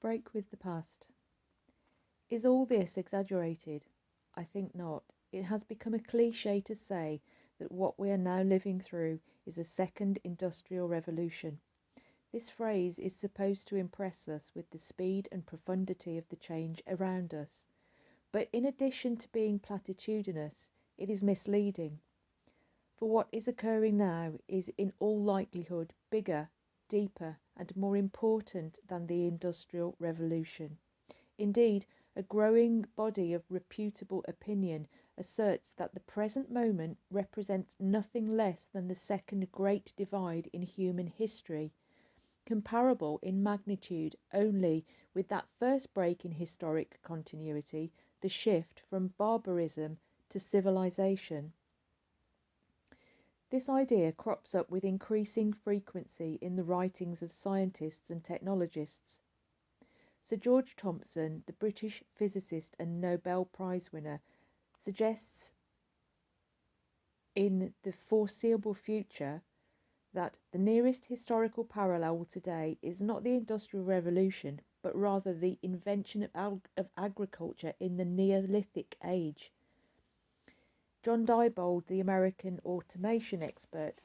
Break with the past. Is all this exaggerated? I think not. It has become a cliche to say that what we are now living through is a second industrial revolution. This phrase is supposed to impress us with the speed and profundity of the change around us. But in addition to being platitudinous, it is misleading. For what is occurring now is in all likelihood bigger, deeper, and more important than the Industrial Revolution. Indeed, a growing body of reputable opinion asserts that the present moment represents nothing less than the second great divide in human history, comparable in magnitude only with that first break in historic continuity, the shift from barbarism to civilization. This idea crops up with increasing frequency in the writings of scientists and technologists. Sir George Thomson, the British physicist and Nobel Prize winner, suggests in the foreseeable future that the nearest historical parallel today is not the Industrial Revolution, but rather the invention of agriculture in the Neolithic age. John Diebold, the American automation expert,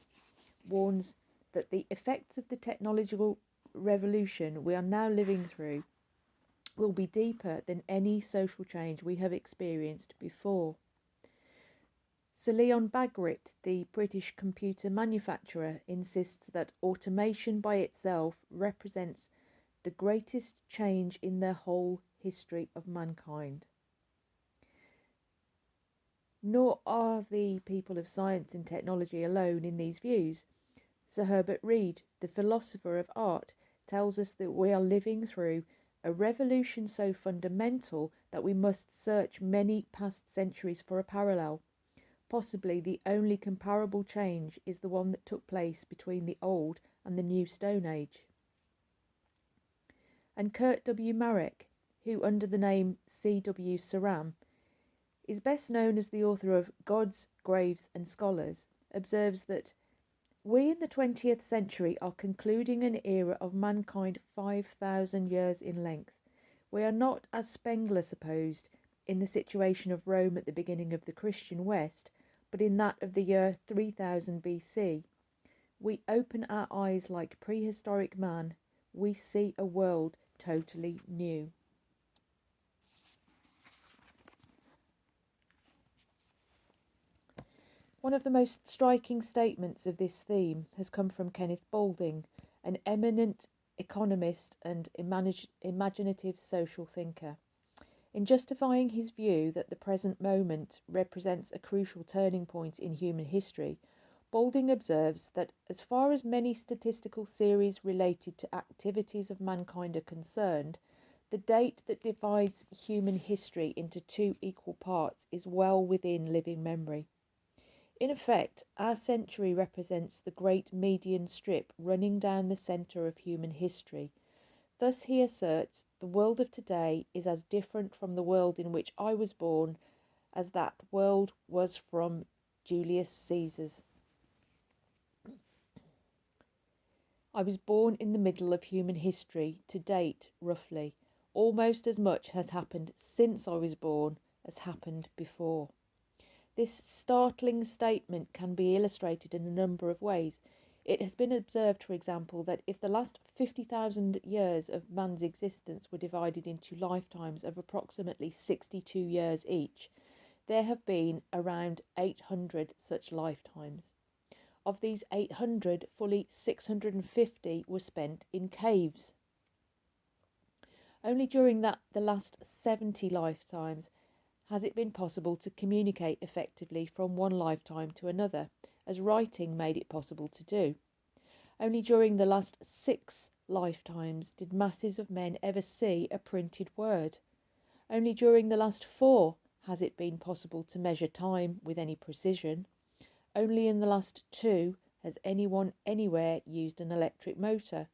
warns that the effects of the technological revolution we are now living through will be deeper than any social change we have experienced before. Sir Leon Bagrit, the British computer manufacturer, insists that automation by itself represents the greatest change in the whole history of mankind. Nor are the people of science and technology alone in these views. Sir Herbert Reed, the philosopher of art, tells us that we are living through a revolution so fundamental that we must search many past centuries for a parallel. Possibly the only comparable change is the one that took place between the Old and the New Stone Age. And Kurt W. Marek, who under the name C.W. Saram is best known as the author of Gods, Graves and Scholars, observes that we in the 20th century are concluding an era of mankind 5,000 years in length. We are not, as Spengler supposed, in the situation of Rome at the beginning of the Christian West, but in that of the year 3000 BC. We open our eyes like prehistoric man. We see a world totally new. One of the most striking statements of this theme has come from Kenneth Boulding, an eminent economist and imaginative social thinker. In justifying his view that the present moment represents a crucial turning point in human history, Boulding observes that as far as many statistical series related to activities of mankind are concerned, the date that divides human history into two equal parts is well within living memory. In effect, our century represents the great median strip running down the centre of human history. Thus, he asserts, the world of today is as different from the world in which I was born as that world was from Julius Caesar's. I was born in the middle of human history. To date, roughly, almost as much has happened since I was born as happened before. This startling statement can be illustrated in a number of ways. It has been observed, for example, that if the last 50,000 years of man's existence were divided into lifetimes of approximately 62 years each, there have been around 800 such lifetimes. Of these 800, fully 650 were spent in caves. Only during the last 70 lifetimes has it been possible to communicate effectively from one lifetime to another, as writing made it possible to do. Only during the last 6 lifetimes did masses of men ever see a printed word. Only during the last 4 has it been possible to measure time with any precision. Only in the last 2 has anyone anywhere used an electric motor.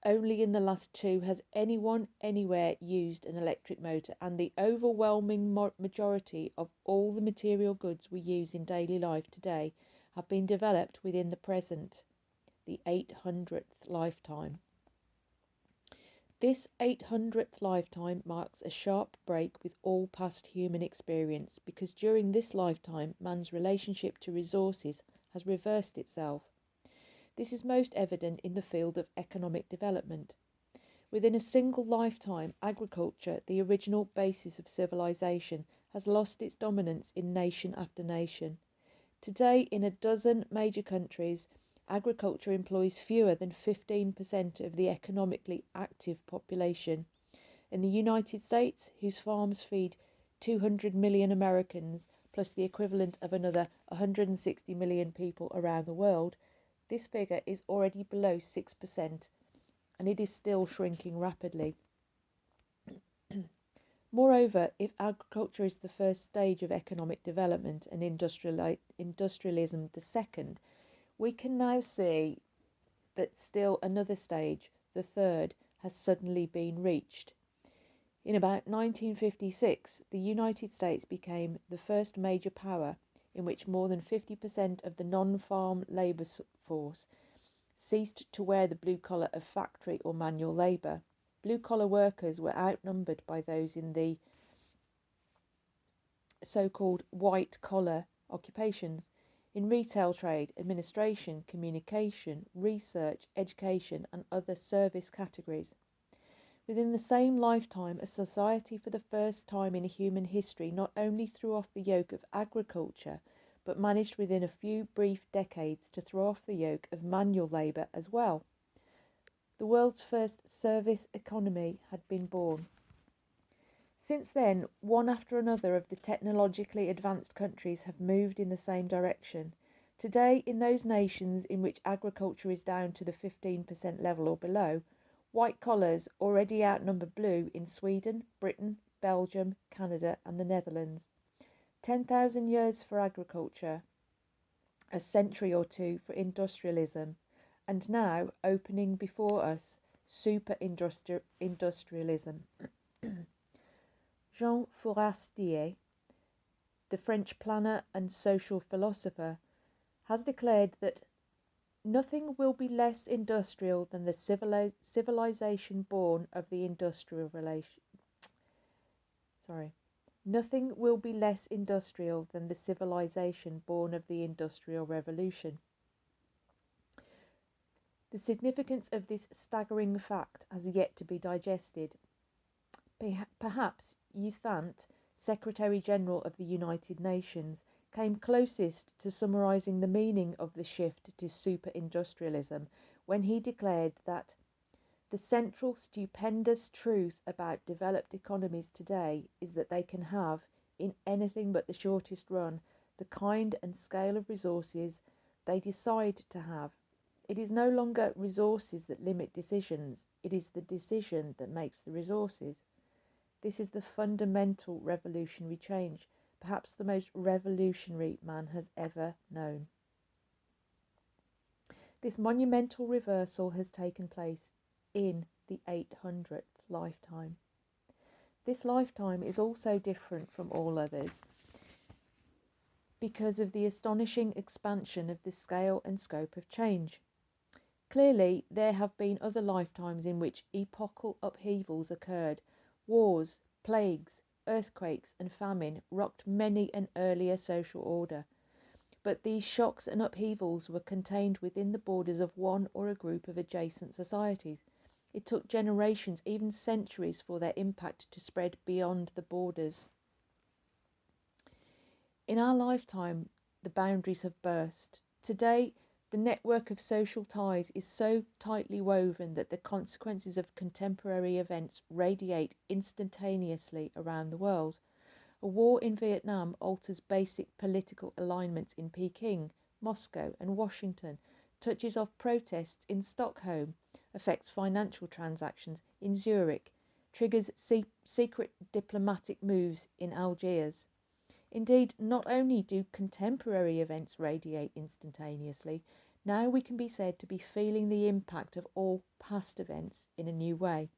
Only in the last two has anyone anywhere used an electric motor, and the overwhelming majority of all the material goods we use in daily life today have been developed within the the 800th lifetime. This 800th lifetime marks a sharp break with all past human experience because during this lifetime, man's relationship to resources has reversed itself. This is most evident in the field of economic development. Within a single lifetime, agriculture, the original basis of civilization, has lost its dominance in nation after nation. Today, in a dozen major countries, agriculture employs fewer than 15% of the economically active population. In the United States, whose farms feed 200 million Americans, plus the equivalent of another 160 million people around the world, this figure is already below 6%, and it is still shrinking rapidly. Moreover, if agriculture is the first stage of economic development and industrialism the second, we can now see that still another stage, the third, has suddenly been reached. In about 1956, the United States became the first major power in which more than 50% of the non-farm labour force ceased to wear the blue collar of factory or manual labour. Blue-collar workers were outnumbered by those in the so-called white-collar occupations in retail trade, administration, communication, research, education and other service categories. Within the same lifetime, a society for the first time in human history not only threw off the yoke of agriculture, but managed within a few brief decades to throw off the yoke of manual labour as well. The world's first service economy had been born. Since then, one after another of the technologically advanced countries have moved in the same direction. Today, in those nations in which agriculture is down to the 15% level or below, white collars already outnumber blue in Sweden, Britain, Belgium, Canada and the Netherlands. 10,000 years for agriculture, a century or two for industrialism, and now, opening before us, super-industrialism. Jean Forestier, the French planner and social philosopher, has declared that nothing will be less industrial than the civilization born of the industrial relation. Nothing will be less industrial than the civilization born of the Industrial Revolution. The significance of this staggering fact has yet to be digested. Perhaps U Thant, Secretary-General of the United Nations, came closest to summarising the meaning of the shift to super-industrialism when he declared that the central stupendous truth about developed economies today is that they can have, in anything but the shortest run, the kind and scale of resources they decide to have. It is no longer resources that limit decisions, it is the decision that makes the resources. This is the fundamental revolutionary change, perhaps the most revolutionary man has ever known. This monumental reversal has taken place in the 800th lifetime. This lifetime is also different from all others because of the astonishing expansion of the scale and scope of change. Clearly, there have been other lifetimes in which epochal upheavals occurred. Wars, plagues, earthquakes and famine rocked many an earlier social order. But these shocks and upheavals were contained within the borders of one or a group of adjacent societies. It took generations, even centuries, for their impact to spread beyond the borders. In our lifetime, the boundaries have burst. Today, the network of social ties is so tightly woven that the consequences of contemporary events radiate instantaneously around the world. A war in Vietnam alters basic political alignments in Peking, Moscow and Washington, touches off protests in Stockholm, affects financial transactions in Zurich, triggers secret diplomatic moves in Algiers. Indeed, not only do contemporary events radiate instantaneously, now we can be said to be feeling the impact of all past events in a new way.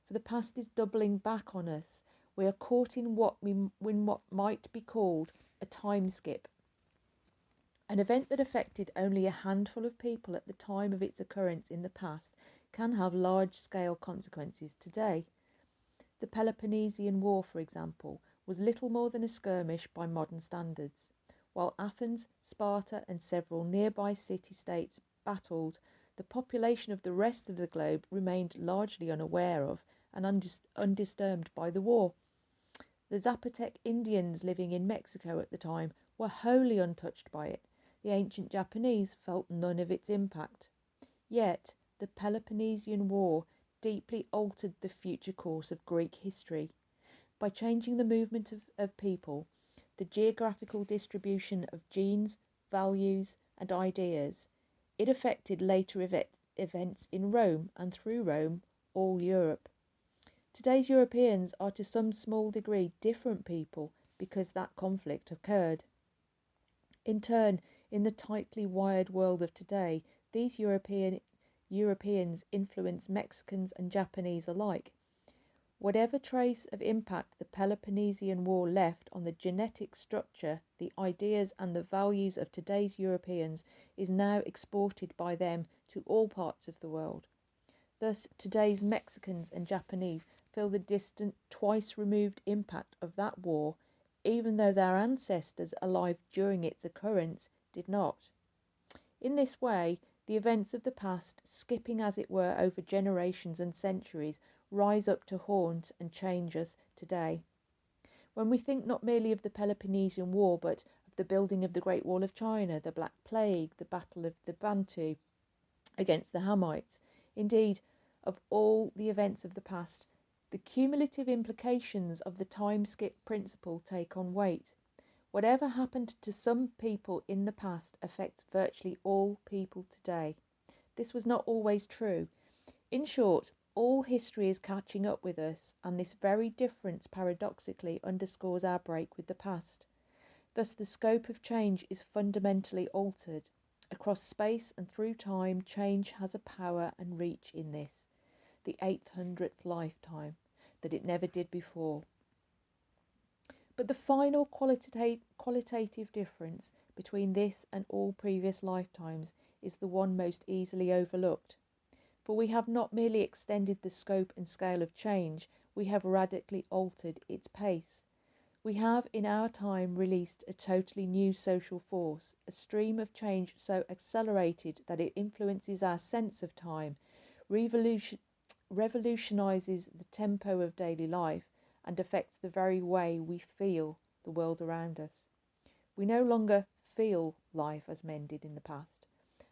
For the past is doubling back on us. We are caught in what might be called a time skip. An event that affected only a handful of people at the time of its occurrence in the past can have large-scale consequences today. The Peloponnesian War, for example, was little more than a skirmish by modern standards. While Athens, Sparta, and several nearby city-states battled, the population of the rest of the globe remained largely unaware of and undisturbed by the war. The Zapotec Indians living in Mexico at the time were wholly untouched by it. The ancient Japanese felt none of its impact. Yet, the Peloponnesian War deeply altered the future course of Greek history. By changing the movement of people, the geographical distribution of genes, values, and ideas, it affected later events in Rome and through Rome, all Europe. Today's Europeans are to some small degree different people because that conflict occurred. In turn, in the tightly wired world of today, these Europeans influence Mexicans and Japanese alike. Whatever trace of impact the Peloponnesian War left on the genetic structure, the ideas and the values of today's Europeans is now exported by them to all parts of the world. Thus, today's Mexicans and Japanese feel the distant, twice-removed impact of that war, even though their ancestors alive during its occurrence did not. In this way, the events of the past, skipping as it were over generations and centuries, rise up to haunt and change us today. When we think not merely of the Peloponnesian War, but of the building of the Great Wall of China, the Black Plague, the Battle of the Bantu against the Hamites, indeed, of all the events of the past, the cumulative implications of the time skip principle take on weight. Whatever happened to some people in the past affects virtually all people today. This was not always true. In short, all history is catching up with us, and this very difference paradoxically underscores our break with the past. Thus, the scope of change is fundamentally altered. Across space and through time, change has a power and reach in this, the 800th lifetime, that it never did before. But the final qualitative difference between this and all previous lifetimes is the one most easily overlooked. For we have not merely extended the scope and scale of change, we have radically altered its pace. We have in our time released a totally new social force, a stream of change so accelerated that it influences our sense of time, revolutionises the tempo of daily life, and affects the very way we feel the world around us. We no longer feel life as men did in the past,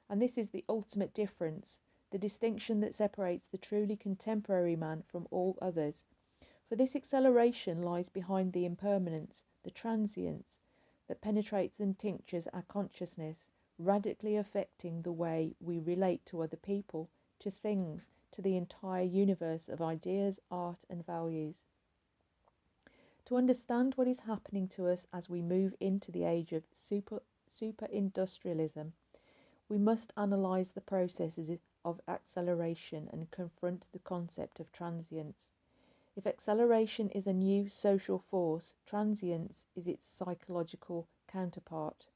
and this is the ultimate difference, the distinction that separates the truly contemporary man from all others. For this acceleration lies behind the impermanence, the transience, that penetrates and tinctures our consciousness, radically affecting the way we relate to other people, to things, to the entire universe of ideas, art and values. To understand what is happening to us as we move into the age of super-industrialism, we must analyse the processes of acceleration and confront the concept of transience. If acceleration is a new social force, transience is its psychological counterpart.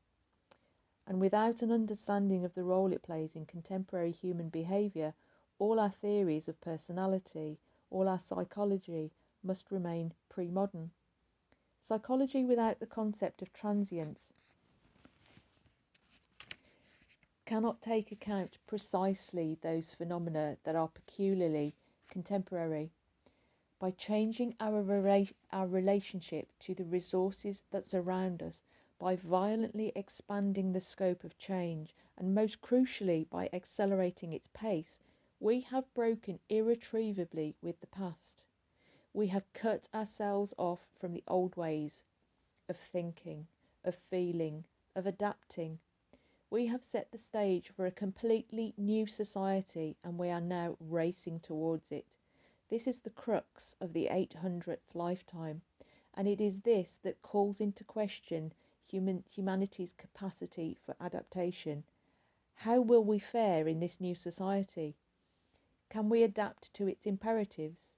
And without an understanding of the role it plays in contemporary human behaviour, all our theories of personality, all our psychology must remain pre-modern. Psychology without the concept of transience cannot take account precisely those phenomena that are peculiarly contemporary. By changing our relationship to the resources that surround us, by violently expanding the scope of change, and most crucially by accelerating its pace, we have broken irretrievably with the past. We have cut ourselves off from the old ways of thinking, of feeling, of adapting. We have set the stage for a completely new society, and we are now racing towards it. This is the crux of the 800th lifetime, and it is this that calls into question humanity's capacity for adaptation. How will we fare in this new society? Can we adapt to its imperatives?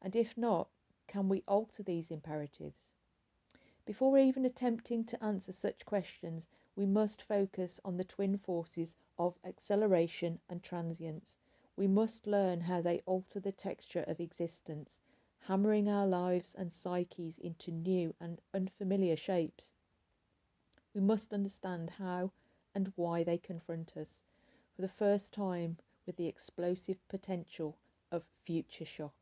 And if not, can we alter these imperatives? Before even attempting to answer such questions, We must focus on the twin forces of acceleration and transience. We must learn how they alter the texture of existence, hammering our lives and psyches into new and unfamiliar shapes. We must understand how and why they confront us, for the first time with the explosive potential of future shock.